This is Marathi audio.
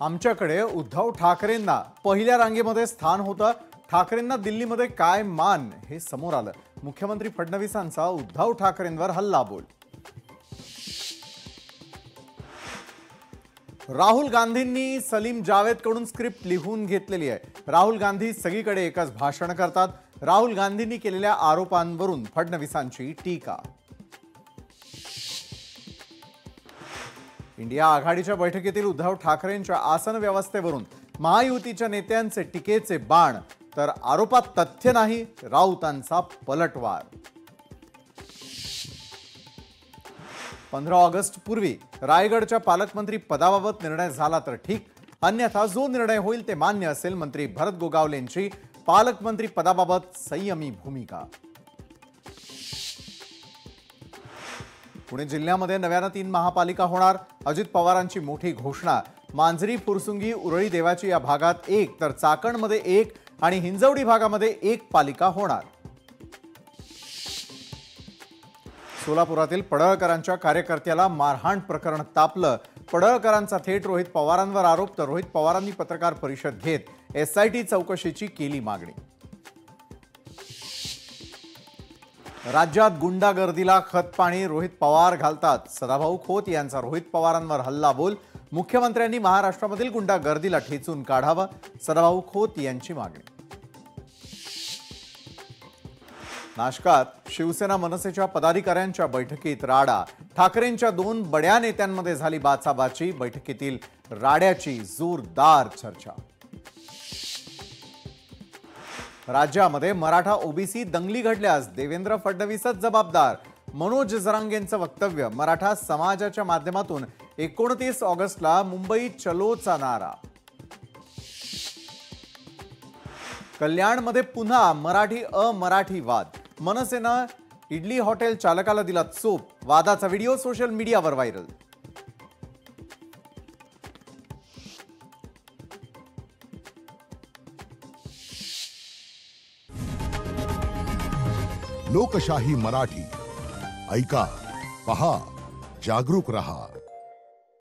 आमच्याकडे उद्धव ठाकरेंना पहिल्या रांगेमध्ये स्थान होतं. ठाकरेंना दिल्लीमध्ये काय मान हे समोर आलं. मुख्यमंत्री फडणवीसांचा उद्धव ठाकरेंवर हल्लाबोल. राहुल गांधींनी सलीम जावेदकडून स्क्रिप्ट लिहून घेतलेली आहे. राहुल गांधी सगळीकडे एकच भाषण करतात. राहुल गांधींनी केलेल्या आरोपांवरून फडणवीसांची टीका. इंडिया आघाडीच्या बैठकीतील उद्धव ठाकरेंच्या आसन व्यवस्थेवरून महायुतीच्या नेत्यांचे टीकेचे बाण, तर आरोपात तथ्य नाही, राऊतांचा पलटवार. 15 ऑगस्ट पूर्वी रायगडच्या पालकमंत्री पदाबाबत निर्णय झाला तर ठीक, अन्यथा जो निर्णय होईल ते मान्य असेल. मंत्री भरत गोगावलेंची पालकमंत्री पदाबाबत संयमी भूमिका. पुणे जिल्ह्यामध्ये नव्याने 3 महापालिका होणार. अजित पवारांची मोठी घोषणा. मांजरी, फुरसुंगी, उरळी देवाची या भागात 1 तर चाकणमध्ये 1 आणि हिंजवडी भागामध्ये 1 पालिका होणार. सोलापुरातील पडळकरांच्या कार्यकर्त्याला मारहाण प्रकरण तापलं. पडळकरांचा थेट रोहित पवारांवर आरोप, तर रोहित पवारांनी पत्रकार परिषद घेत एसआयटी चौकशीची केली मागणी. राज्यात गुंडागर्दीला खतपाणी रोहित पवार घालतात. सदाभाऊ खोत यांचा रोहित पवारांवर हल्लाबोल. मुख्यमंत्र्यांनी महाराष्ट्रामधील गुंडागर्दीला ठेचून काढावं, सदाभाऊ खोत यांची मागणी. नाशकात शिवसेना मनसेच्या पदाधिकाऱ्यांच्या बैठकीत राडा. ठाकरेंच्या 2 बड्या नेत्यांमध्ये झाली बाचाबाची. बैठकीतील राड्याची जोरदार चर्चा. राज्यामध्ये मराठा ओबीसी दंगली घडल्यास देवेंद्र फडणवीसच जबाबदार. मनोज जरांगेंचं वक्तव्य. मराठा समाजाच्या माध्यमातून 29 ऑगस्टला मुंबई चलोचा नारा. कल्याणमध्ये पुन्हा मराठी अमराठी वाद. मनसेनं इडली हॉटेल चालकाला दिला चोप. वादाचा व्हिडिओ सोशल मीडियावर व्हायरल. लोकशाही मराठी ऐका, पहा, जागरूक रहा.